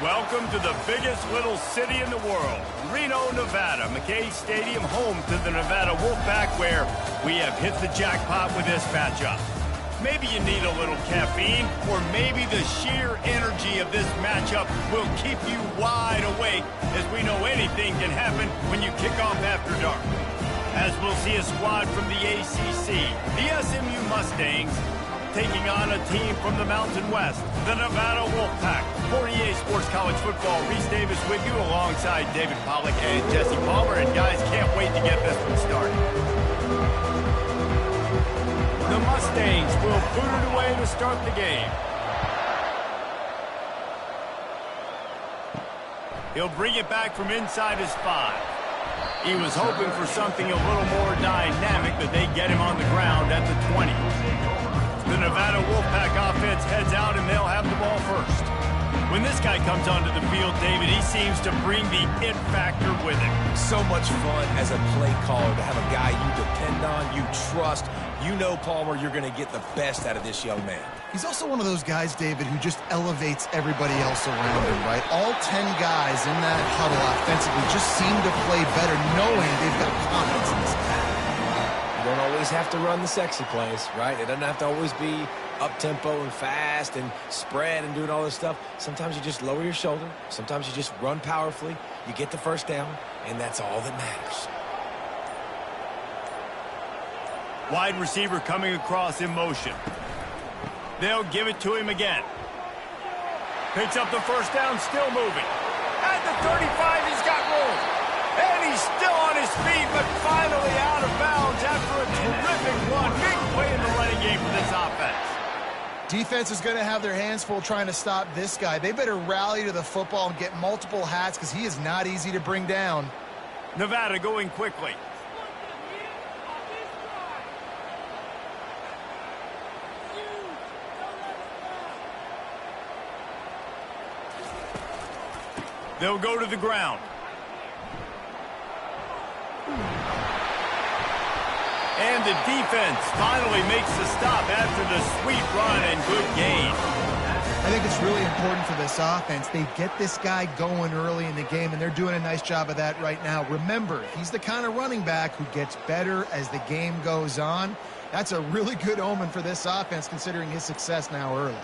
Welcome to the biggest little city in the world, Reno, Nevada. McKay Stadium, home to the Nevada Wolfpack, where we have hit the jackpot with this matchup. Maybe you need a little caffeine, or maybe the sheer energy of this matchup will keep you wide awake, as we know anything can happen when you kick off after dark. As we'll see a squad from the ACC, the SMU Mustangs, taking on a team from the Mountain West, the Nevada Wolfpack. 48 Sports College Football, Reese Davis with you alongside David Pollack and Jesse Palmer. And guys, can't wait to get this one started. The Mustangs will boot it away to start the game. He'll bring it back from inside his 5. He was hoping for something a little more dynamic, but they get him on the ground at the 20. The Nevada Wolfpack offense heads out, and they'll have the ball first. When this guy comes onto the field, David, he seems to bring the it factor with him. So much fun as a play caller to have a guy you depend on, you trust. You know, Palmer, you're going to get the best out of this young man. He's also one of those guys, David, who just elevates everybody else around him, right? All 10 guys in that huddle offensively just seem to play better knowing they've got confidence in this guy. You don't always have to run the sexy plays, right? It doesn't have to always be up-tempo and fast and spread and doing all this stuff. Sometimes you just lower your shoulder. Sometimes you just run powerfully. You get the first down, and that's all that matters. Wide receiver coming across in motion. They'll give it to him again. Picks up the first down, still moving. At the 35, he's got room. And he's still on his feet, but finally out of bounds after a terrific run. Big play in the running game for this offense. Defense is going to have their hands full trying to stop this guy. They better rally to the football and get multiple hats because he is not easy to bring down. Nevada going quickly. They'll go to the ground. And the defense finally makes the stop after the sweet run and good gain. I think it's really important for this offense. They get this guy going early in the game, and they're doing a nice job of that right now. Remember, he's the kind of running back who gets better as the game goes on. That's a really good omen for this offense, considering his success now early.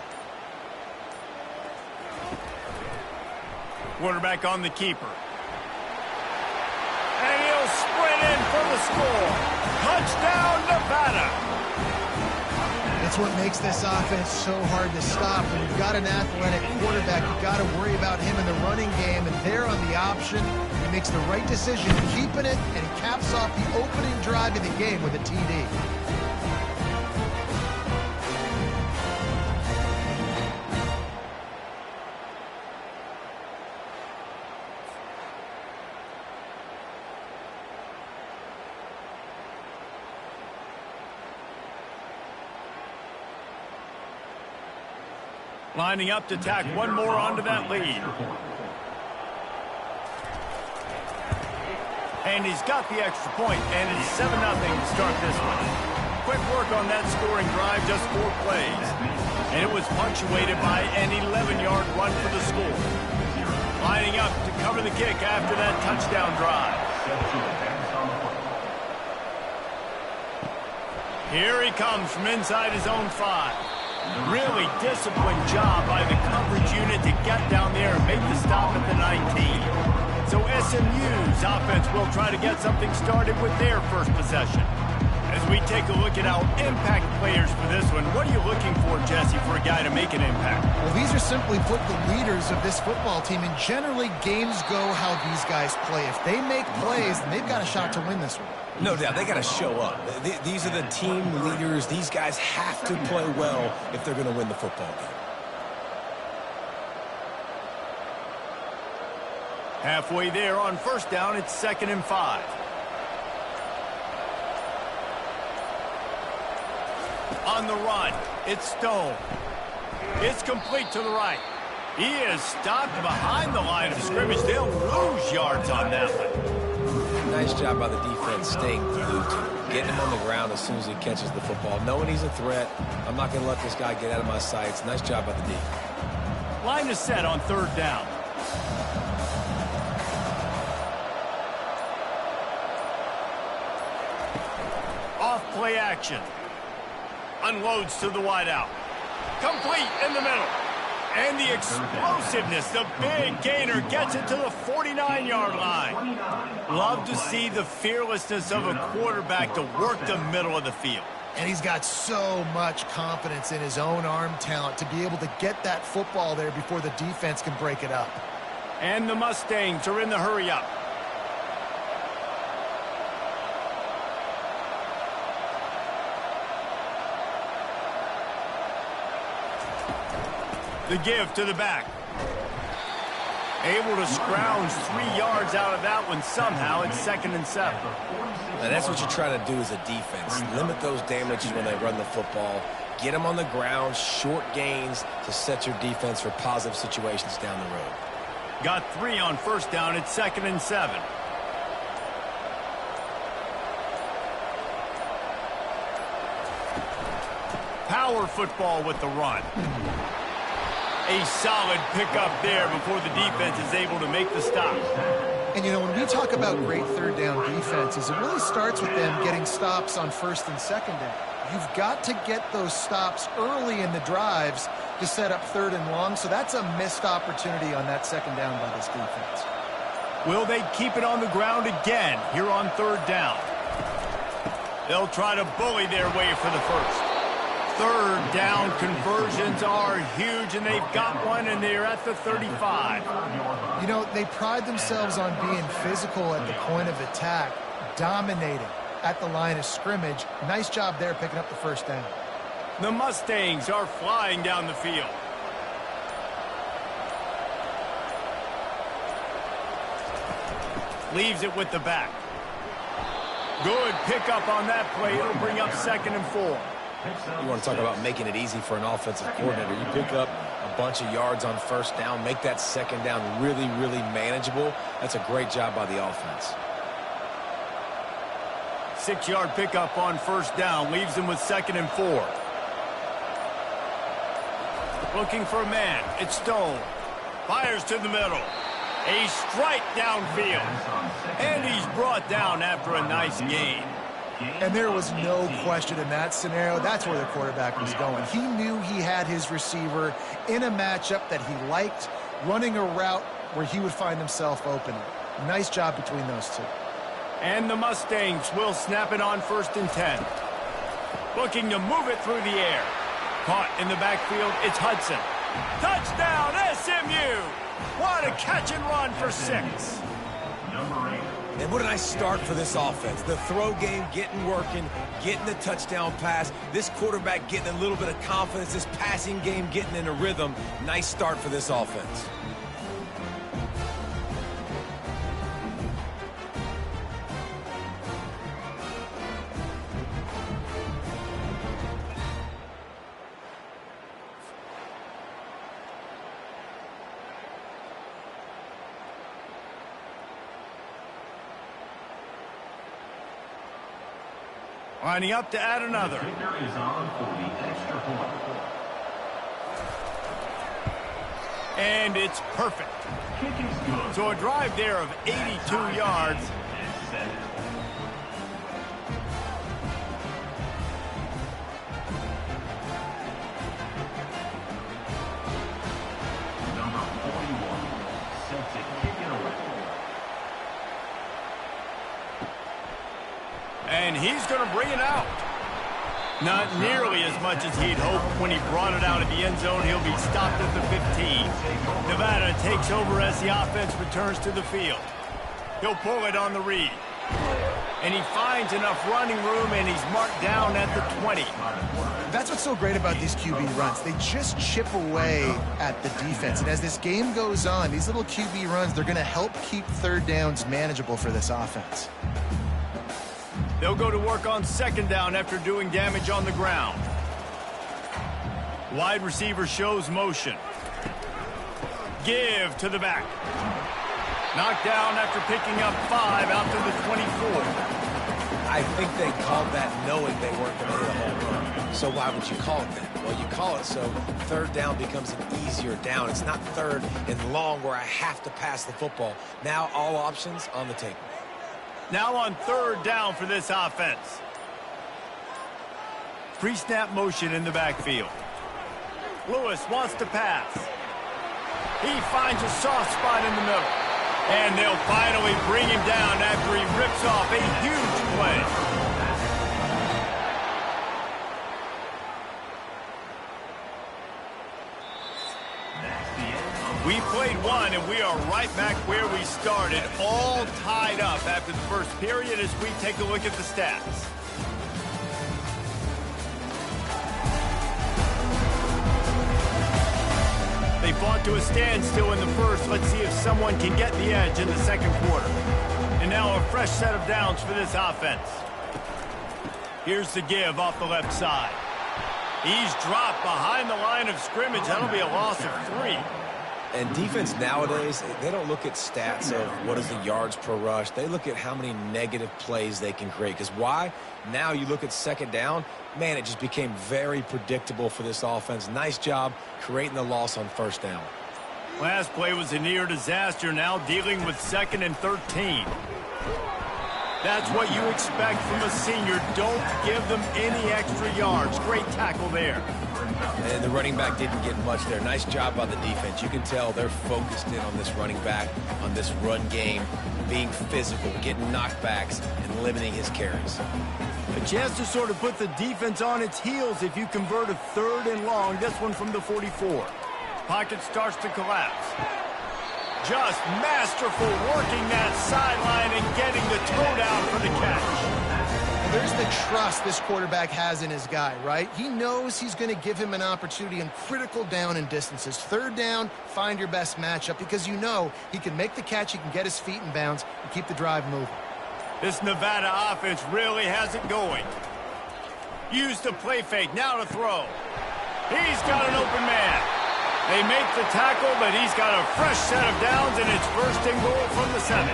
Quarterback on the keeper. And he'll sprint in for the score. Touchdown, Nevada. It's what makes this offense so hard to stop. When you've got an athletic quarterback, you've got to worry about him in the running game, and there on the option, he makes the right decision, keeping it, and he caps off the opening drive of the game with a TD. Lining up to tack one more onto that lead. And he's got the extra point, and it's 7-0 to start this one. Quick work on that scoring drive, just 4 plays. And it was punctuated by an 11-yard run for the score. Lining up to cover the kick after that touchdown drive. Here he comes from inside his own 5. Really disciplined job by the coverage unit to get down there and make the stop at the 19. So SMU's offense will try to get something started with their first possession. As we take a look at our impact players for this one, what are you looking for, Jesse, for a guy to make an impact? Well, these are simply put the leaders of this football team, and generally games go how these guys play. If they make plays, then they've got a shot to win this one. No doubt, they got to show up. These are the team leaders. These guys have to play well if they're going to win the football game. Halfway there on first down, it's 2nd and 5. On the run, it's Stone. It's complete to the right. He is stopped behind the line of scrimmage. They'll lose yards on that one. Nice job by the defense staying glued to him, getting him on the ground as soon as he catches the football, knowing he's a threat. I'm not going to let this guy get out of my sights. Nice job by the defense. Line is set on 3rd down. Off play action. Unloads to the wideout. Complete in the middle. And the explosiveness, the big gainer gets it to the 49-yard line. Love to see the fearlessness of a quarterback to work the middle of the field. And he's got so much confidence in his own arm talent to be able to get that football there before the defense can break it up. And the Mustangs are in the hurry-up. The give to the back. Able to scrounge 3 yards out of that one somehow. It's 2nd and 7. And that's what you're trying to do as a defense. Limit those damages when they run the football. Get them on the ground, short gains to set your defense for positive situations down the road. Got 3 on first down. It's 2nd and 7. Power football with the run. A solid pickup there before the defense is able to make the stop. And, you know, when we talk about great third down defenses, it really starts with them getting stops on first and second down. You've got to get those stops early in the drives to set up third and long, so that's a missed opportunity on that second down by this defense. Will they keep it on the ground again here on third down? They'll try to bully their way for the first. Third down conversions are huge, and they've got one, and they're at the 35. You know, they pride themselves on being physical at the point of attack, dominating at the line of scrimmage. Nice job there picking up the first down. The Mustangs are flying down the field. Leaves it with the back. Good pickup on that play. It'll bring up 2nd and 4. You want to talk about making it easy for an offensive coordinator. You pick up a bunch of yards on first down, make that second down really, really manageable. That's a great job by the offense. 6-yard pickup on first down. Leaves them with 2nd and 4. Looking for a man. It's Stone. Fires to the middle. A strike downfield. And he's brought down after a nice gain. And there was no question in that scenario. That's where the quarterback was going. He knew he had his receiver in a matchup that he liked, running a route where he would find himself open. Nice job between those two. And the Mustangs will snap it on 1st and 10. Looking to move it through the air. Caught in the backfield, it's Hudson. Touchdown, SMU! What a catch and run for 6. And what a nice start for this offense. The throw game getting working, getting the touchdown pass. This quarterback getting a little bit of confidence. This passing game getting in a rhythm. Nice start for this offense. Lining up to add another. And it's perfect. So a drive there of 82 yards. And he's going to bring it out. Not nearly as much as he'd hoped when he brought it out of the end zone. He'll be stopped at the 15. Nevada takes over as the offense returns to the field. He'll pull it on the read. And he finds enough running room, and he's marked down at the 20. That's what's so great about these QB runs. They just chip away at the defense. And as this game goes on, these little QB runs, they're going to help keep third downs manageable for this offense. They'll go to work on 2nd down after doing damage on the ground. Wide receiver shows motion. Give to the back. Knocked down after picking up 5 out to the 24. I think they called that knowing they weren't going to hit a home run. So why would you call it that? Well, you call it so third down becomes an easier down. It's not third and long where I have to pass the football. Now all options on the table. Now on third down for this offense. Pre-snap motion in the backfield. Lewis wants to pass. He finds a soft spot in the middle. And they'll finally bring him down after he rips off a huge play. We played one, and we are right back where we started, all tied up after the first period as we take a look at the stats. They fought to a standstill in the first. Let's see if someone can get the edge in the second quarter. And now a fresh set of downs for this offense. Here's the give off the left side. He's dropped behind the line of scrimmage. That'll be a loss of 3. And defense nowadays, they don't look at stats of what is the yards per rush. They look at how many negative plays they can create. Because why? Now you look at second down, man, it just became very predictable for this offense. Nice job creating the loss on first down. Last play was a near disaster, now dealing with 2nd and 13. That's what you expect from a senior. Don't give them any extra yards. Great tackle there. And the running back didn't get much there. Nice job by the defense. You can tell they're focused in on this running back, on this run game, being physical, getting knockbacks, and limiting his carries. A chance to sort of put the defense on its heels if you convert a 3rd and long. This one from the 44. Pocket starts to collapse. Just masterful working that sideline and getting the toe down for the catch. There's the trust this quarterback has in his guy, right? He knows he's going to give him an opportunity in critical down and distances. Third down, find your best matchup because you know he can make the catch, he can get his feet in bounds, and keep the drive moving. This Nevada offense really has it going. Use the play fake, now to throw. He's got an open man. They make the tackle, but he's got a fresh set of downs, and it's 1st and goal from the 7.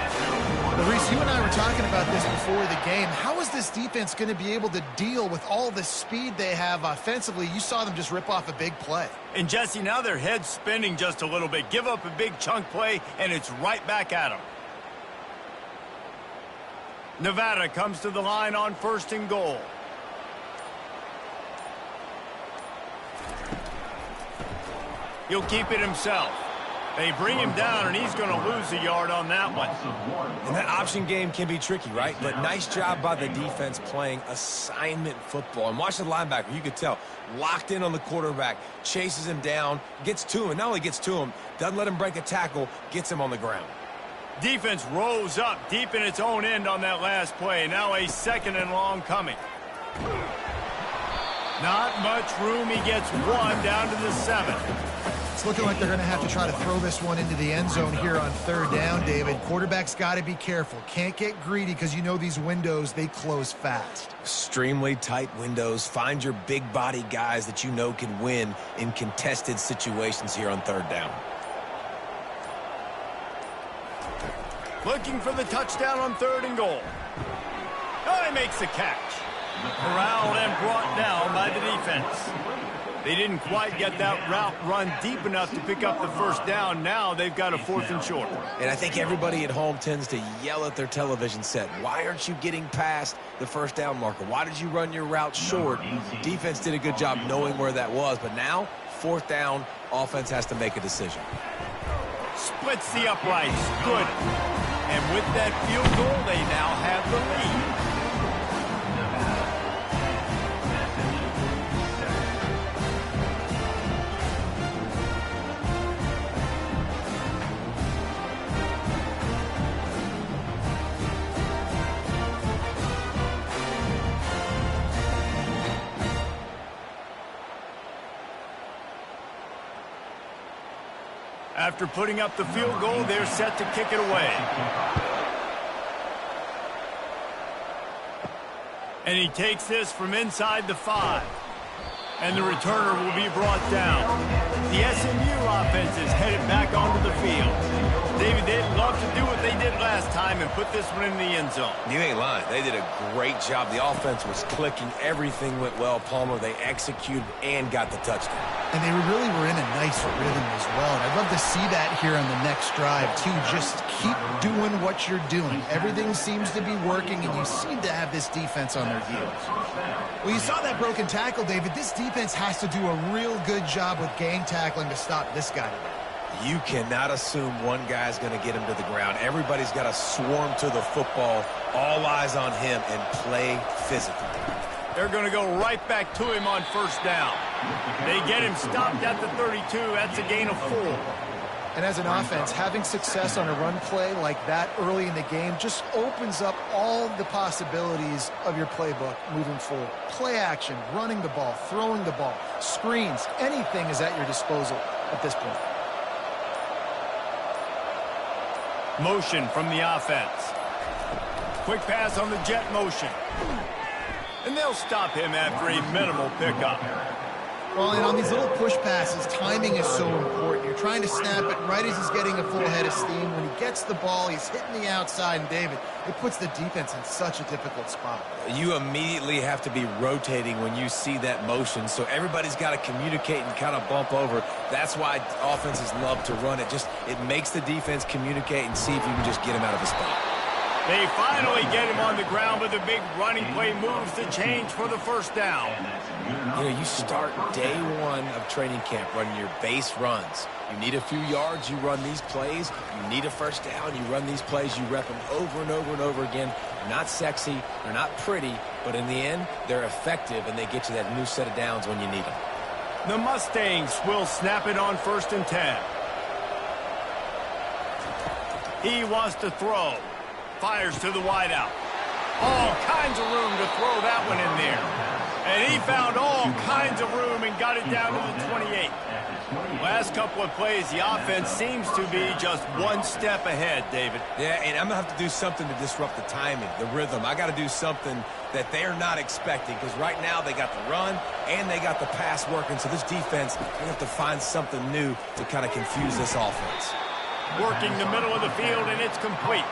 Well, Reese, you and I were talking about this before the game. How is this defense going to be able to deal with all the speed they have offensively? You saw them just rip off a big play. And, Jesse, now their head's spinning just a little bit. Give up a big chunk play, and it's right back at them. Nevada comes to the line on 1st and goal. He'll keep it himself. They bring him down, and he's going to lose a yard on that one. And that option game can be tricky, right? But nice job by the defense playing assignment football. And watch the linebacker. You could tell. Locked in on the quarterback. Chases him down. Gets to him. And not only gets to him, doesn't let him break a tackle. Gets him on the ground. Defense rose up deep in its own end on that last play. Now a 2nd and long coming. Not much room. He gets 1 down to the 7. It's looking like they're going to have to try to throw this one into the end zone here on 3rd down, David. Quarterback's got to be careful. Can't get greedy because you know these windows, they close fast. Extremely tight windows. Find your big body guys that you know can win in contested situations here on 3rd down. Looking for the touchdown on 3rd and goal. Oh, he makes the catch. Corralled and brought down by the defense. They didn't quite get that route run deep enough to pick up the 1st down. Now they've got a 4th and short. And I think everybody at home tends to yell at their television set. Why aren't you getting past the 1st down marker? Why did you run your route short? Defense did a good job knowing where that was. But now, 4th down, offense has to make a decision. Splits the uprights. Good. And with that field goal, they now have the lead. After putting up the field goal, they're set to kick it away. And he takes this from inside the 5. And the returner will be brought down. The SMU offense is headed back onto the field. David, they'd love to do what they did last time and put this one in the end zone. You ain't lying. They did a great job. The offense was clicking. Everything went well, Palmer. They executed and got the touchdown. And they really were in a nice rhythm as well. And I'd love to see that here on the next drive, too. Just keep doing what you're doing. Everything seems to be working, and you seem to have this defense on their heels. Well, you saw that broken tackle, David. This defense has to do a real good job with gang tackling to stop this guy today. You cannot assume one guy's going to get him to the ground. Everybody's got to swarm to the football, all eyes on him, and play physically. They're going to go right back to him on first down. They get him stopped at the 32. That's a gain of 4. And as an offense, having success on a run play like that early in the game just opens up all the possibilities of your playbook moving forward. Play action, running the ball, throwing the ball, screens, anything is at your disposal at this point. Motion from the offense. Quick pass on the jet motion. And they'll stop him after a minimal pickup. Well, and on these little push passes, timing is so important. You're trying to snap it right as he's getting a full head of steam. When he gets the ball, he's hitting the outside, and David, it puts the defense in such a difficult spot. You immediately have to be rotating when you see that motion, so everybody's got to communicate and kind of bump over. That's why offenses love to run it. It makes the defense communicate and see if you can just get him out of his spot. They finally get him on the ground, but the big running play moves the change for the first down. You know, you start day one of training camp running your base runs. You need a few yards, you run these plays. You need a first down, you run these plays. You rep them over and over and over again. They're not sexy, they're not pretty, but in the end, they're effective, and they get you that new set of downs when you need them. The Mustangs will snap it on 1st and 10. He wants to throw. Fires to the wideout. All kinds of room to throw that one in there. And he found all kinds of room and got it down to the 28. Last couple of plays, the offense seems to be just one step ahead, David. Yeah, and I'm going to have to do something to disrupt the timing, the rhythm. I got to do something that they're not expecting, because right now they got the run and they got the pass working. So this defense, they're going to have to find something new to kind of confuse this offense. Working the middle of the field, and it's complete.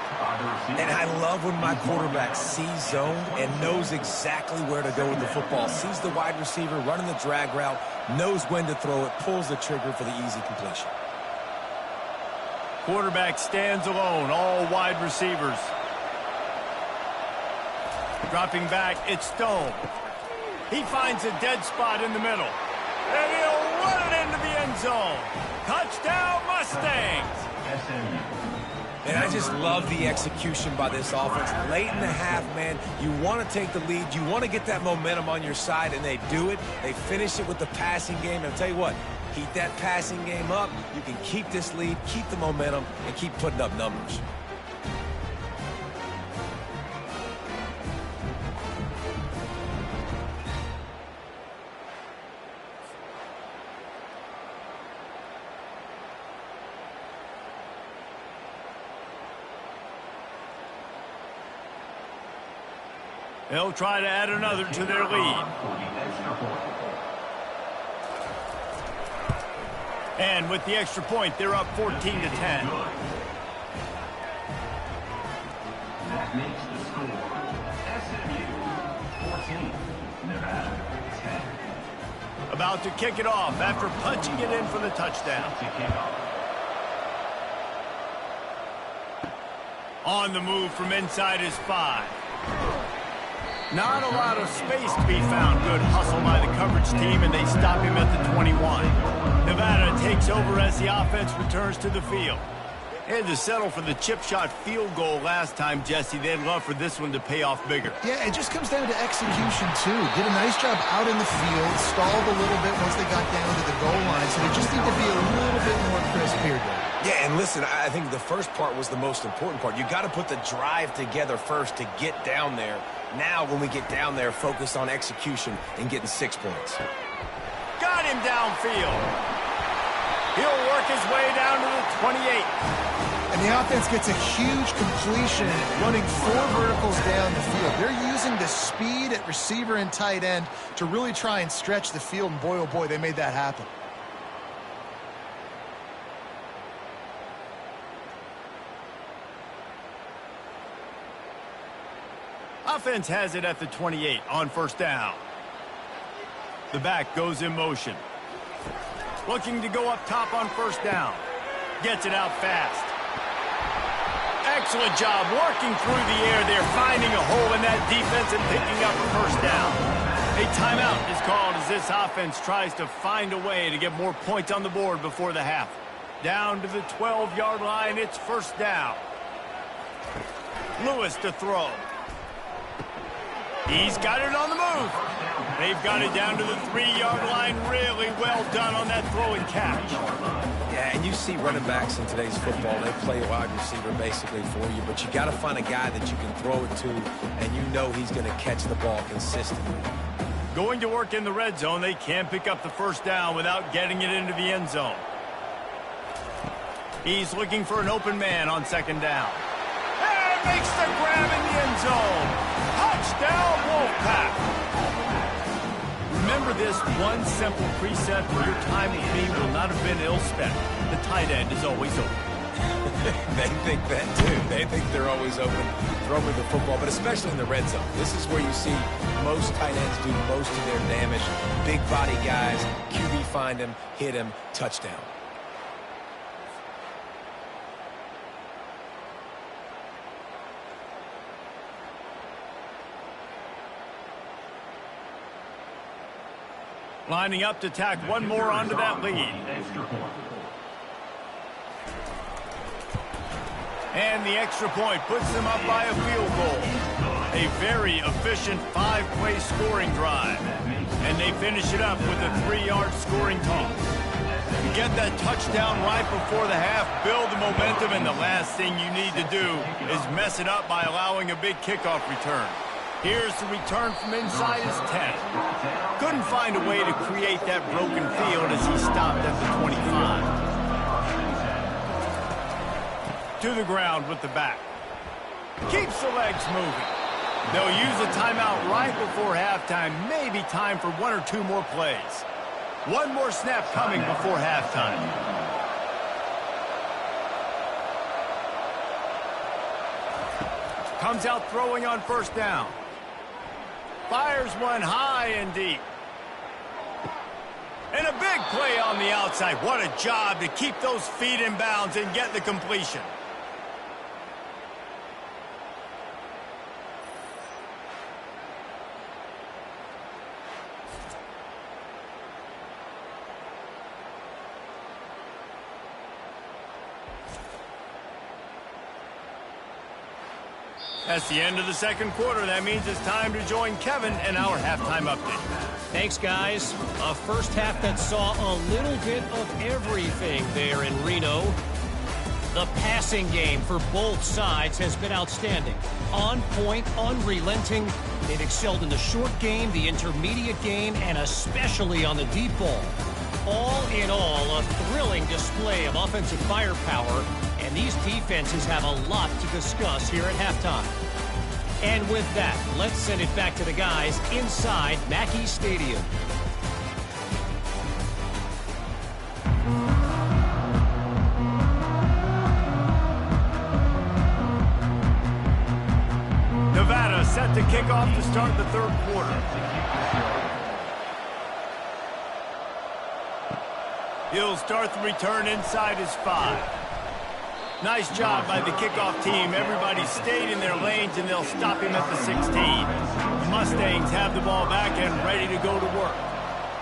And I love when my quarterback sees zone and knows exactly where to go with the football. Sees the wide receiver running the drag route, knows when to throw it, pulls the trigger for the easy completion. Quarterback stands alone, all wide receivers. Dropping back, it's Stone. He finds a dead spot in the middle. And he'll run it into the end zone. Touchdown, Mustangs! And I just love the execution by this offense. Late in the half, man, you want to take the lead. You want to get that momentum on your side, and they do it. They finish it with the passing game. And I'll tell you what, keep that passing game up. You can keep this lead, keep the momentum, and keep putting up numbers. They'll try to add another to their lead. And with the extra point, they're up 14-10. That makes the score SMU 14, Nevada 10. About to kick it off after punching it in for the touchdown. On the move from inside his 5. Not a lot of space to be found. Good hustle by the coverage team, and they stop him at the 21. Nevada takes over as the offense returns to the field. They had to settle for the chip shot field goal last time, Jesse. They'd love for this one to pay off bigger. Yeah, it just comes down to execution, too. Did a nice job out in the field, stalled a little bit once they got down to the goal line, so they just need to be a little bit more crisp here, Dave. Yeah, and listen, I think the first part was the most important part. You got to put the drive together first to get down there. Now, when we get down there, focus on execution and getting 6 points. Got him downfield. He'll work his way down to the 28. And the offense gets a huge completion running 4 verticals down the field. They're using the speed at receiver and tight end to really try and stretch the field, and boy, oh boy, they made that happen. offense has it at the 28 on first down. The back goes in motion. Looking to go up top on first down. Gets it out fast. Excellent job working through the air there, finding a hole in that defense and picking up a first down. A timeout is called as this offense tries to find a way to get more points on the board before the half. Down to the 12-yard line, it's first down. Lewis to throw. He's got it on the move. They've got it down to the 3-yard line. Really well done on that throw and catch. Yeah, and you see running backs in today's football, they play a wide receiver basically for you, but you got to find a guy that you can throw it to, and you know he's going to catch the ball consistently. Going to work in the red zone, they can't pick up the first down without getting it into the end zone. He's looking for an open man on second down. And makes the grab in the end zone. Touchdown, Wolfpack. Remember this one simple precept: your time with me will not have been ill-spent. The tight end is always open. They think that too. They think they're always open throwing the football, but especially in the red zone. This is where you see most tight ends do most of their damage. Big body guys, QB find him, hit him, touchdown. Lining up to tack one more onto that lead. And the extra point puts them up by a field goal. A very efficient 5-play scoring drive. And they finish it up with a 3-yard scoring toss. You get that touchdown right before the half, build the momentum, and the last thing you need to do is mess it up by allowing a big kickoff return. Here's the return from inside his 10. Couldn't find a way to create that broken field as he stopped at the 25. To the ground with the back. Keeps the legs moving. They'll use a timeout right before halftime. Maybe time for 1 or 2 more plays. One more snap coming before halftime. Comes out throwing on first down. Fires one high and deep. And a big play on the outside. What a job to keep those feet in bounds and get the completion. That's the end of the second quarter. That means it's time to join Kevin in our halftime update. Thanks, guys. A first half that saw a little bit of everything there in Reno. The passing game for both sides has been outstanding. On point, unrelenting. They've excelled in the short game, the intermediate game, and especially on the deep ball. All in all, a thrilling display of offensive firepower, and these defenses have a lot to discuss here at halftime. And with that, let's send it back to the guys inside Mackey Stadium. Nevada set to kick off to start the third quarter. He'll start the return inside his 5. Nice job by the kickoff team. Everybody stayed in their lanes, and they'll stop him at the 16. The Mustangs have the ball back and ready to go to work.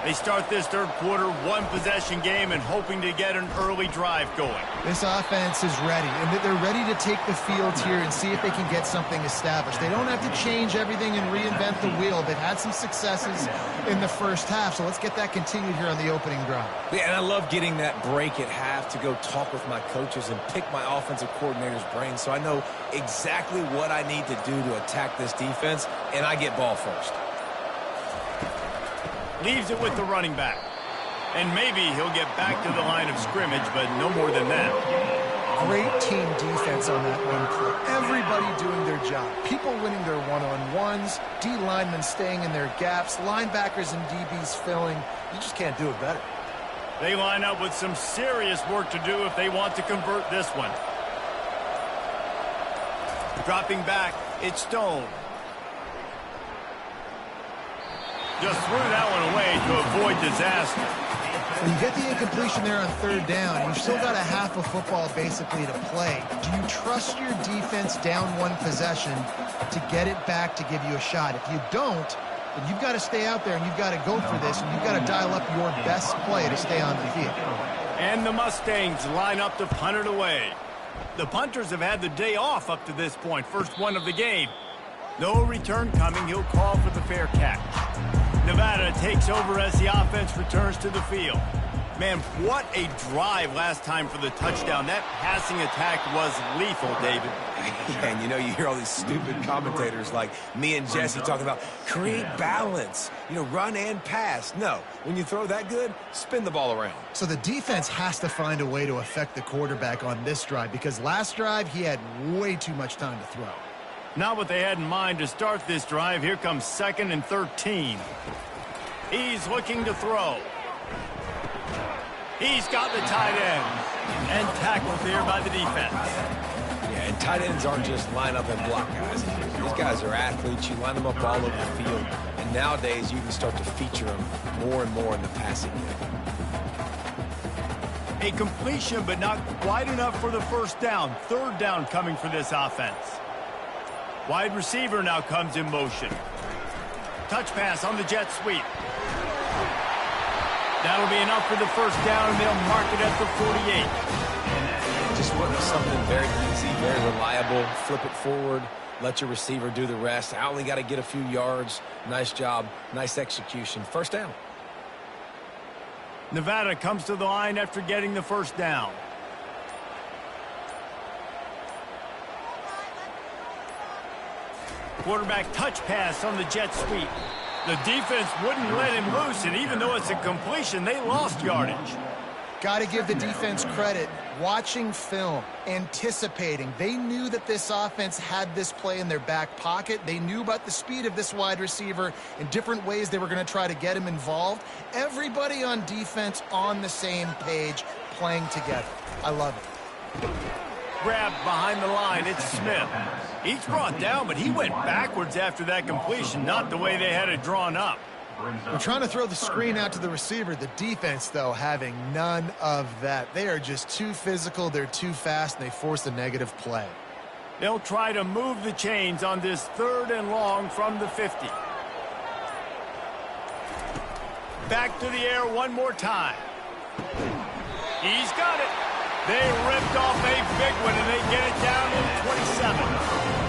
They start this third quarter one-possession game and hoping to get an early drive going. This offense is ready, and they're ready to take the field here and see if they can get something established. They don't have to change everything and reinvent the wheel. They've had some successes in the first half, so let's get that continued here on the opening drive. Yeah, and I love getting that break at half to go talk with my coaches and pick my offensive coordinator's brain so I know exactly what I need to do to attack this defense, and I get ball first. Leaves it with the running back. And maybe he'll get back to the line of scrimmage, but no more than that. Great team defense on that run play. Everybody doing their job. People winning their one-on-ones, D linemen staying in their gaps, linebackers and DBs filling. You just can't do it better. They line up with some serious work to do if they want to convert this one. Dropping back, it's Stone. Just threw that one away to avoid disaster. When you get the incompletion there on third down, you've still got a half of football basically to play. Do you trust your defense down one possession to get it back to give you a shot? If you don't, then you've got to stay out there and you've got to go for this, and you've got to dial up your best play to stay on the field. And the Mustangs line up to punt it away. The punters have had the day off up to this point, first one of the game. No return coming. He'll call for the fair catch. Nevada takes over as the offense returns to the field. Man, what a drive last time for the touchdown. That passing attack was lethal, David. And you know, you hear all these stupid commentators like me and Jesse talking about create balance, you know, run and pass. No, when you throw that good, spin the ball around. So the defense has to find a way to affect the quarterback on this drive, because last drive he had way too much time to throw. Not what they had in mind to start this drive. Here comes 2nd and 13. He's looking to throw. He's got the tight end. And tackled there by the defense. Yeah, and tight ends aren't just line up and block guys. These guys are athletes. You line them up all over the field. And nowadays, you can start to feature them more and more in the passing game. A completion, but not quite enough for the first down. Third down coming for this offense. Wide receiver now comes in motion. Touch pass on the jet sweep. That'll be enough for the first down, and they'll mark it at the 48. Just want something very easy, very reliable. Flip it forward, let your receiver do the rest. I only got to get a few yards. Nice job, nice execution. First down. Nevada comes to the line after getting the first down. Quarterback touch pass on the jet sweep. The defense wouldn't let him loose, and even though it's a completion, they lost yardage. Got to give the defense credit. Watching film, anticipating. They knew that this offense had this play in their back pocket. They knew about the speed of this wide receiver and different ways they were going to try to get him involved. Everybody on defense on the same page, playing together. I love it. Grabbed behind the line, it's Smith. He's brought down, but he went backwards after that completion, not the way they had it drawn up. They're trying to throw the screen out to the receiver. The defense, though, having none of that. They are just too physical, they're too fast, and they force a negative play. They'll try to move the chains on this 3rd and long from the 50. Back to the air one more time. He's got it. They ripped off a big one, and they get it down to 27.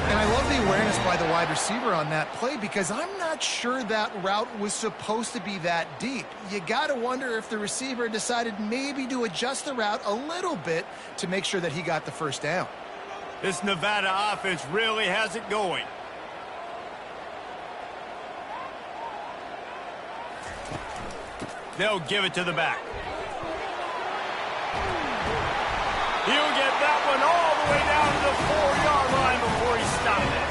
And I love the awareness by the wide receiver on that play, because I'm not sure that route was supposed to be that deep. You got to wonder if the receiver decided maybe to adjust the route a little bit to make sure that he got the first down. This Nevada offense really has it going. They'll give it to the back. He'll get that one all the way down to the 4-yard line before he stopped it.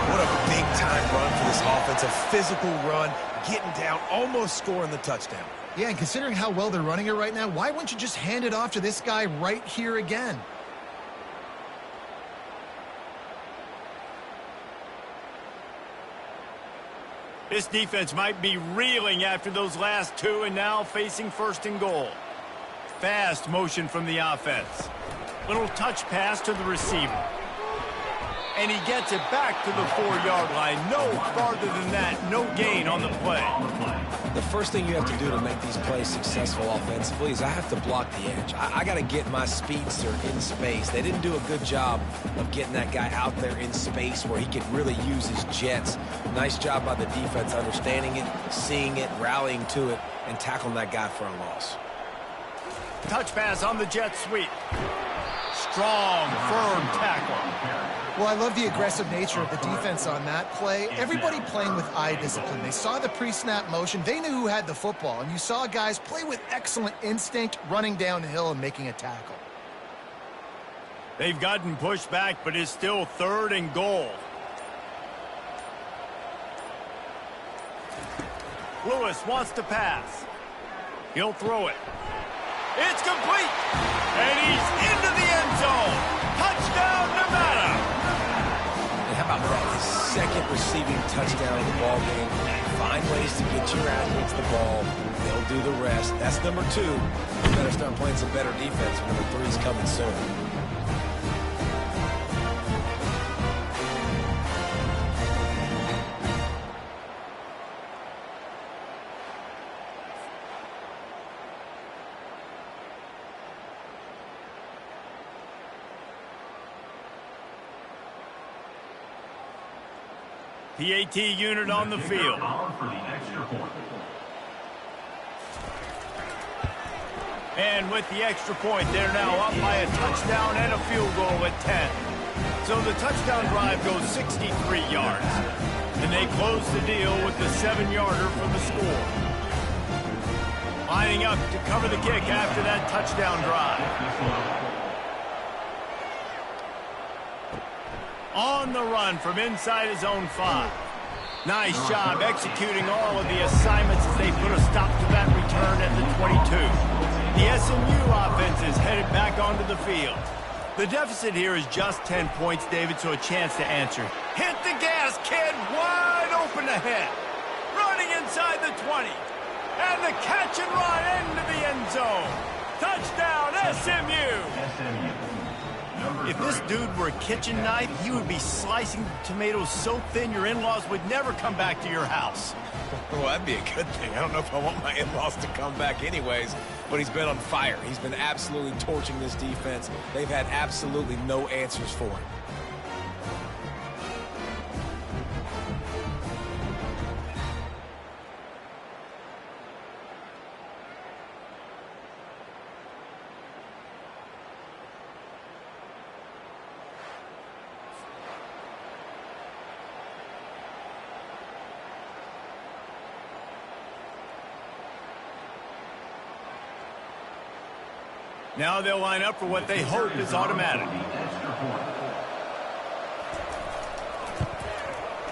What a big-time run for this offense. A physical run, getting down, almost scoring the touchdown. Yeah, and considering how well they're running it right now, why wouldn't you just hand it off to this guy right here again? This defense might be reeling after those last two, and now facing 1st and goal. Fast motion from the offense. Little touch pass to the receiver. And he gets it back to the 4-yard line. No farther than that. No gain on the play. The first thing you have to do to make these plays successful offensively is I have to block the edge. I got to get my speedster in space. They didn't do a good job of getting that guy out there in space where he could really use his jets. Nice job by the defense understanding it, seeing it, rallying to it, and tackling that guy for a loss. Touch pass on the jet sweep. Strong, firm tackle. Well, I love the aggressive nature of the defense on that play. Everybody playing with eye discipline. They saw the pre-snap motion. They knew who had the football. And you saw guys play with excellent instinct, running downhill and making a tackle. They've gotten pushed back, but it's still 3rd and goal. Lewis wants to pass. He'll throw it. It's complete. And he's into the end zone. Touchdown, Nevada. And how about that? His 2nd receiving touchdown of the ball game. Find ways to get your athletes the ball. They'll do the rest. That's number 2. You better start playing some better defense. Number 3's coming soon. PAT unit on the field. And with the extra point, they're now up by a touchdown and a field goal at 10. So the touchdown drive goes 63 yards. And they close the deal with the 7-yarder for the score. Lining up to cover the kick after that touchdown drive. On the run from inside his own 5. Nice job executing all of the assignments as they put a stop to that return at the 22. The SMU offense is headed back onto the field. The deficit here is just 10 points, David, so a chance to answer. Hit the gas, kid! Wide open ahead. Running inside the 20. And the catch and run into the end zone. Touchdown, SMU! If this dude were a kitchen knife, he would be slicing tomatoes so thin your in-laws would never come back to your house. Well, that'd be a good thing. I don't know if I want my in-laws to come back anyways, but he's been on fire. He's been absolutely torching this defense. They've had absolutely no answers for him. Now they'll line up for what they hope is automatic.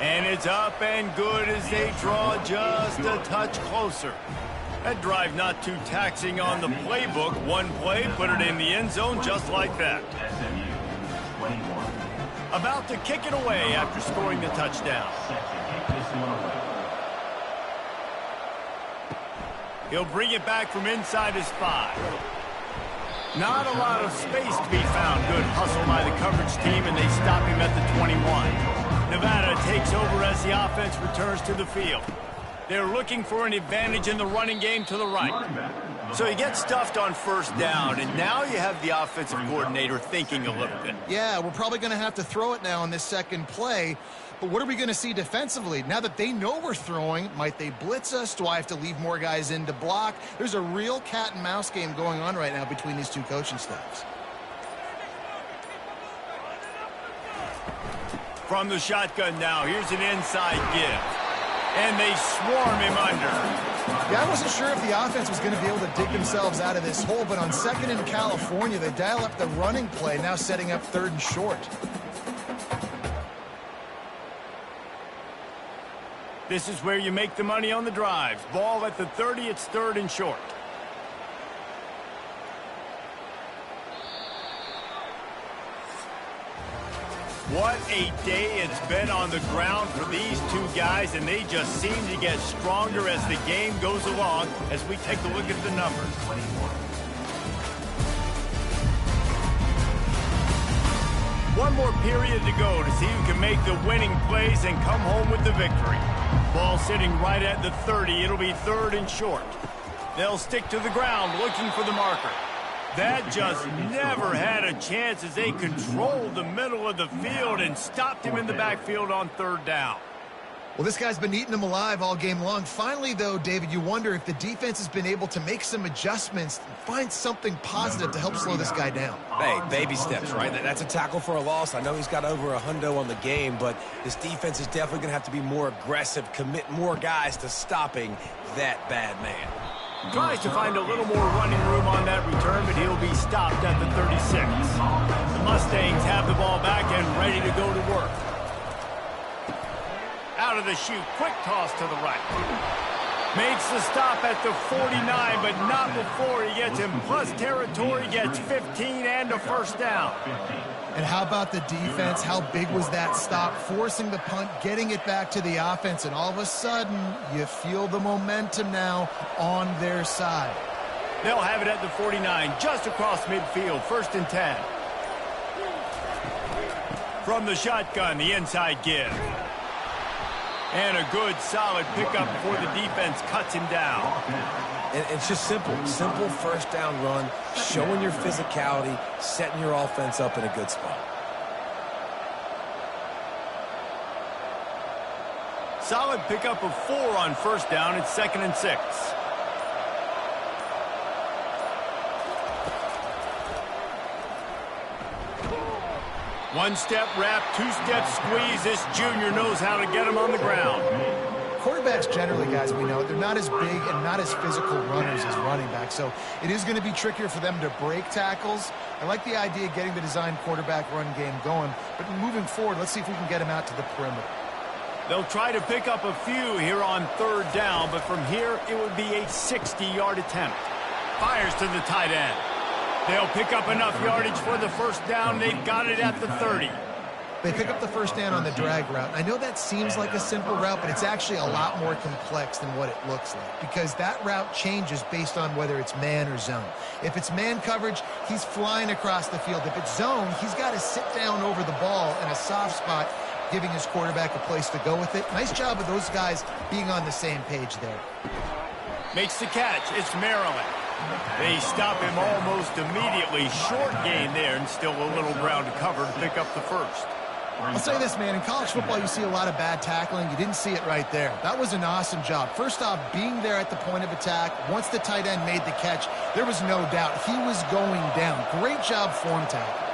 And it's up and good as they draw just a touch closer. That drive not too taxing on the playbook. One play, put it in the end zone just like that. About to kick it away after scoring the touchdown. He'll bring it back from inside his 5. Not a lot of space to be found. Good hustle by the coverage team, and they stop him at the 21. Nevada takes over as the offense returns to the field. They're looking for an advantage in the running game to the right. So he gets stuffed on first down, and now you have the offensive coordinator thinking a little bit. Yeah, we're probably going to have to throw it now on this second play. But what are we going to see defensively? Now that they know we're throwing, might they blitz us? Do I have to leave more guys in to block? There's a real cat and mouse game going on right now between these two coaching staffs. From the shotgun now, here's an inside give. And they swarm him under. Yeah, I wasn't sure if the offense was going to be able to dig themselves out of this hole, but on 2nd and California, they dial up the running play, now setting up 3rd and short. This is where you make the money on the drives. Ball at the 30, it's 3rd and short. What a day it's been on the ground for these two guys, and they just seem to get stronger as the game goes along as we take a look at the numbers. One more period to go to see who can make the winning plays and come home with the victory. Ball sitting right at the 30. It'll be 3rd and short. They'll stick to the ground looking for the marker. That just never had a chance as they controlled the middle of the field and stopped him in the backfield on 3rd down. Well, this guy's been eating them alive all game long. Finally, though, David, you wonder if the defense has been able to make some adjustments and find something positive to help slow this guy down. Hey, baby steps, right? That's a tackle for a loss. I know he's got over a hundo on the game, but this defense is definitely going to have to be more aggressive, commit more guys to stopping that bad man. Tries to find a little more running room on that return, but he'll be stopped at the 36. The Mustangs have the ball back and ready to go to work. Out of the chute, quick toss to the right. Makes the stop at the 49, but not before he gets in plus territory, gets 15 and a 1st down. And how about the defense? How big was that stop? Forcing the punt, getting it back to the offense, and all of a sudden, you feel the momentum now on their side. They'll have it at the 49, just across midfield, 1st and 10. From the shotgun, the inside give. And a good, solid pickup before the defense cuts him down. And it's just simple 1st down run, showing your physicality, setting your offense up in a good spot. Solid pickup of 4 on 1st down. It's 2nd and 6. One-step wrap, 2-step squeeze. This junior knows how to get him on the ground. Quarterbacks generally, guys, we know, they're not as big and not as physical runners as running backs, so it is going to be trickier for them to break tackles. I like the idea of getting the design quarterback run game going, but moving forward, let's see if we can get him out to the perimeter. They'll try to pick up a few here on 3rd down, but from here, it would be a 60-yard attempt. Fires to the tight end. They'll pick up enough yardage for the 1st down. They've got it at the 30. They pick up the 1st down on the drag route. I know that seems like a simple route, but it's actually a lot more complex than what it looks like, because that route changes based on whether it's man or zone. If it's man coverage, he's flying across the field. If it's zone, he's got to sit down over the ball in a soft spot, giving his quarterback a place to go with it. Nice job of those guys being on the same page there. Makes the catch. It's Maryland. They stop him almost immediately. Short gain there, and still a little ground to cover to pick up the 1st. I'll say this, man. In college football, you see a lot of bad tackling. You didn't see it right there. That was an awesome job. First off, being there at the point of attack. Once the tight end made the catch, there was no doubt he was going down. Great job form tackle.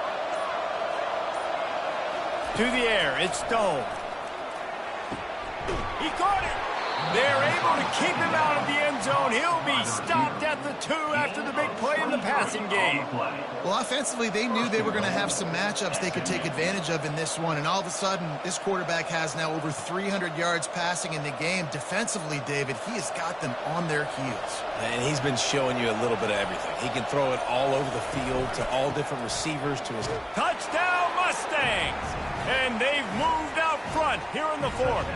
To the air, it's Stone. He caught it. They're able to keep him out of the end zone. He'll be stopped at the 2 after the big play in the passing game. Well, offensively, they knew they were going to have some matchups they could take advantage of in this one, and all of a sudden, this quarterback has now over 300 yards passing in the game. Defensively, David, he has got them on their heels. And he's been showing you a little bit of everything. He can throw it all over the field to all different receivers to his... Touchdown, Mustangs! And they've moved out front here in the 4th.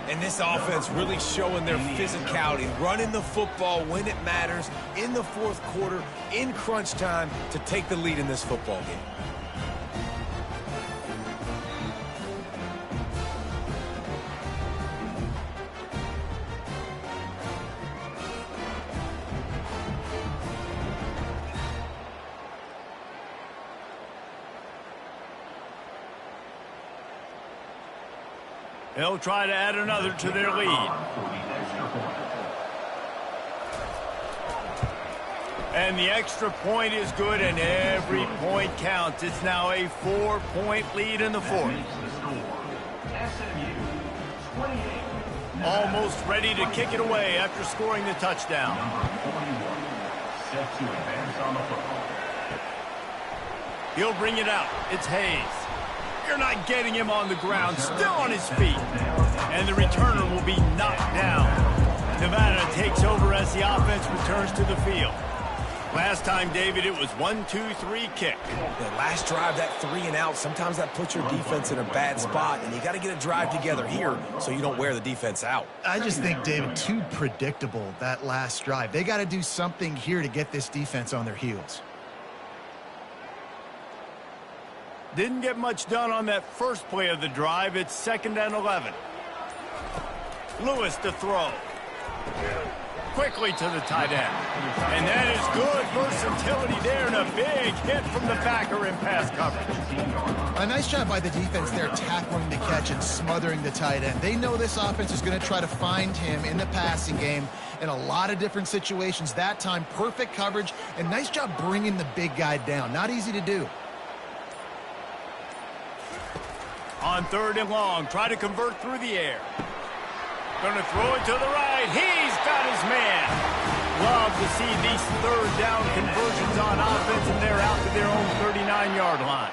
And this offense really showing their physicality, running the football when it matters, in the 4th quarter, in crunch time, to take the lead in this football game. They'll try to add another to their lead. And the extra point is good, and every point counts. It's now a 4-point lead in the 4th. Almost ready to kick it away after scoring the touchdown. He'll bring it out. It's Hayes. You're not getting him on the ground, still on his feet. And the returner will be knocked down. Nevada takes over as the offense returns to the field. Last time, David, it was 1-2-3 kick. The last drive, that 3 and out, sometimes that puts your defense in a bad spot, and you got to get a drive together here so you don't wear the defense out. I just think, David, too predictable, that last drive. They got to do something here to get this defense on their heels. Didn't get much done on that first play of the drive. It's 2nd and 11. Lewis to throw. Quickly to the tight end. And that is good versatility there, and a big hit from the backer in pass coverage. A nice job by the defense there, tackling the catch and smothering the tight end. They know this offense is going to try to find him in the passing game in a lot of different situations. That time, perfect coverage, and nice job bringing the big guy down. Not easy to do. On 3rd and long, try to convert through the air. Going to throw it to the right. He's got his man. Love to see these 3rd down conversions on offense, and they're out to their own 39-yard line.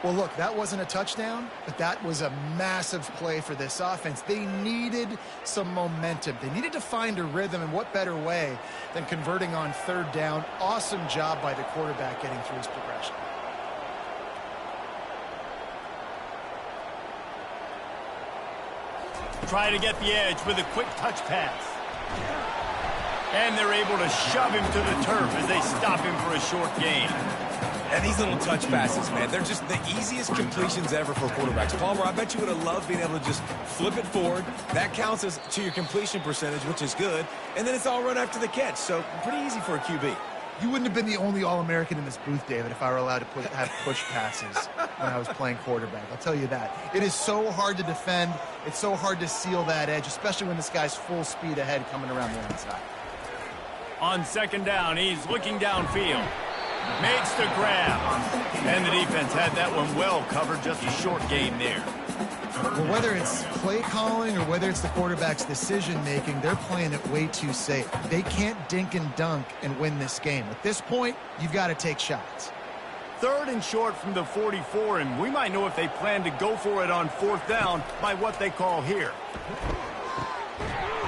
Well, look, that wasn't a touchdown, but that was a massive play for this offense. They needed some momentum. They needed to find a rhythm, and what better way than converting on 3rd down. Awesome job by the quarterback getting through his progression. try to get the edge with a quick touch pass. And they're able to shove him to the turf as they stop him for a short gain. And these little touch passes, man, they're just the easiest completions ever for quarterbacks. Palmer, I bet you would have loved being able to just flip it forward. That counts as to your completion percentage, which is good. And then it's all run after the catch, so pretty easy for a QB. You wouldn't have been the only All-American in this booth, David, if I were allowed to have push passes when I was playing quarterback. I'll tell you that. It is so hard to defend. It's so hard to seal that edge, especially when this guy's full speed ahead coming around the inside. On second down, he's looking downfield. Makes the grab. And the defense had that one well covered, just a short gain there. Well, whether it's play calling or whether it's the quarterback's decision-making, they're playing it way too safe. They can't dink and dunk and win this game. At this point, you've got to take shots. Third and short from the 44, and we might know if they plan to go for it on fourth down by what they call here.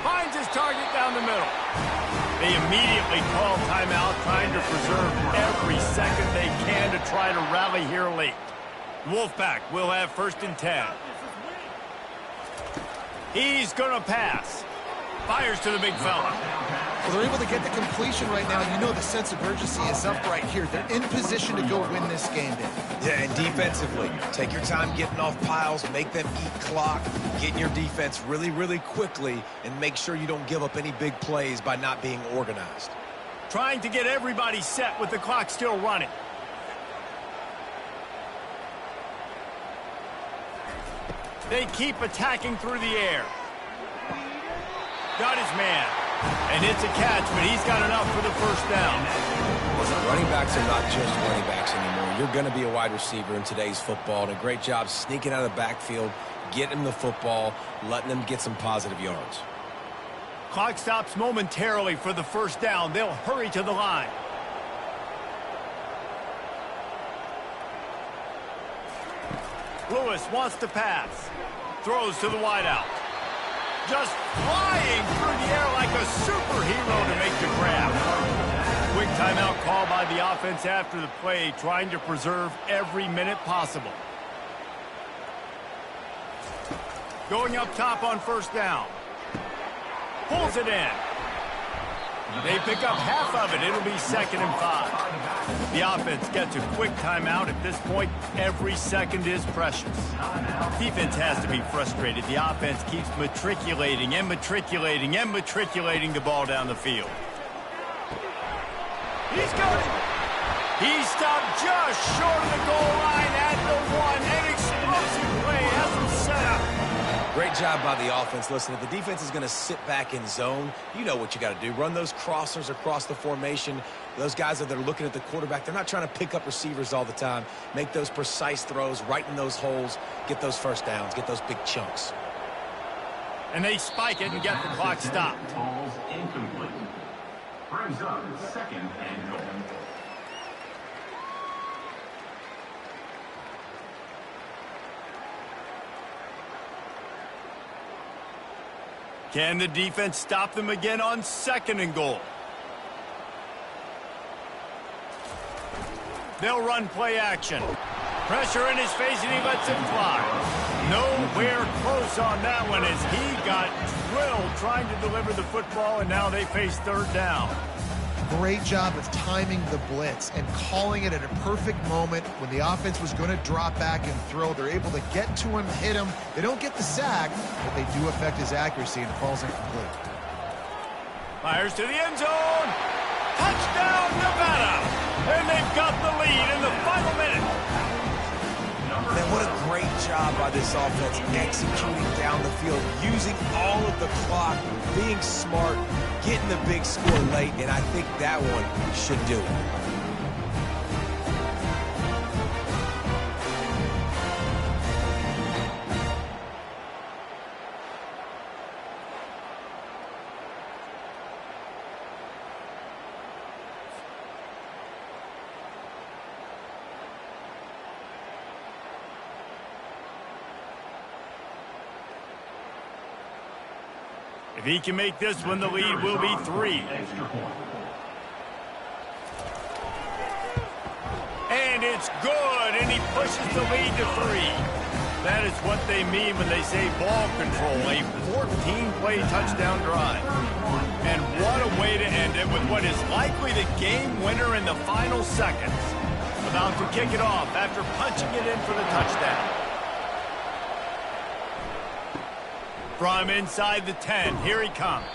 Finds his target down the middle. They immediately call timeout, trying to preserve every second they can to try to rally here late. Wolfpack will have 1st and 10. He's going to pass. Fires to the big fella. Well, they're able to get the completion right now. You know the sense of urgency is up right here. They're in position to go win this game, Dave. Yeah, and defensively, take your time getting off piles, make them eat clock, get in your defense really, really quickly, and make sure you don't give up any big plays by not being organized. Trying to get everybody set with the clock still running. They keep attacking through the air. Got his man. And it's a catch, but he's got enough for the 1st down. Listen, running backs are not just running backs anymore. You're going to be a wide receiver in today's football, and a great job sneaking out of the backfield, getting them the football, letting them get some positive yards. Clock stops momentarily for the 1st down. They'll hurry to the line. Lewis wants to pass. Throws to the wideout. Just flying through the air like a superhero to make the grab. Quick timeout call by the offense after the play, trying to preserve every minute possible. Going up top on 1st down. Pulls it in. They pick up half of it. It'll be 2nd and 5. The offense gets a quick timeout. At this point, every second is precious. Defense has to be frustrated. The offense keeps matriculating and matriculating and matriculating the ball down the field. He's got it. He stopped just short of the goal line at the 1. An explosive play has him set up. Great job by the offense. Listen, if the defense is going to sit back in zone, you know what you got to do. Run those crossers across the formation. Those guys that are looking at the quarterback, they're not trying to pick up receivers all the time. Make those precise throws right in those holes. Get those 1st downs. Get those big chunks. And they spike it and get the clock stopped. Ball's incomplete. Brings up 2nd and goal. Can the defense stop them again on 2nd and goal? They'll run play action. Pressure in his face, and he lets him fly. Nowhere close on that one as he got drilled trying to deliver the football, and now they face 3rd down. Great job of timing the blitz and calling it at a perfect moment when the offense was going to drop back and throw. They're able to get to him, hit him. They don't get the sack, but they do affect his accuracy, and it falls incomplete. Fires to the end zone. Touchdown, Nevada. And they've got the lead in the final minute. Man, what a great job by this offense executing down the field, using all of the clock, being smart, getting the big score late, and I think that one should do it. If he can make this one, the lead will be 3. And it's good, and he pushes the lead to 3. That is what they mean when they say ball control, a 14-play touchdown drive. And what a way to end it with what is likely the game winner in the final seconds. About to kick it off after punching it in for the touchdown. From inside the 10, here he comes.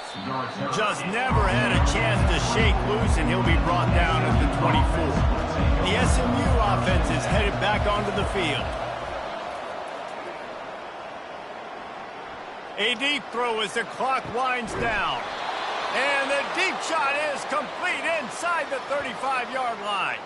Just never had a chance to shake loose, and he'll be brought down at the 24. The SMU offense is headed back onto the field. A deep throw as the clock winds down. And the deep shot is complete inside the 35-yard line.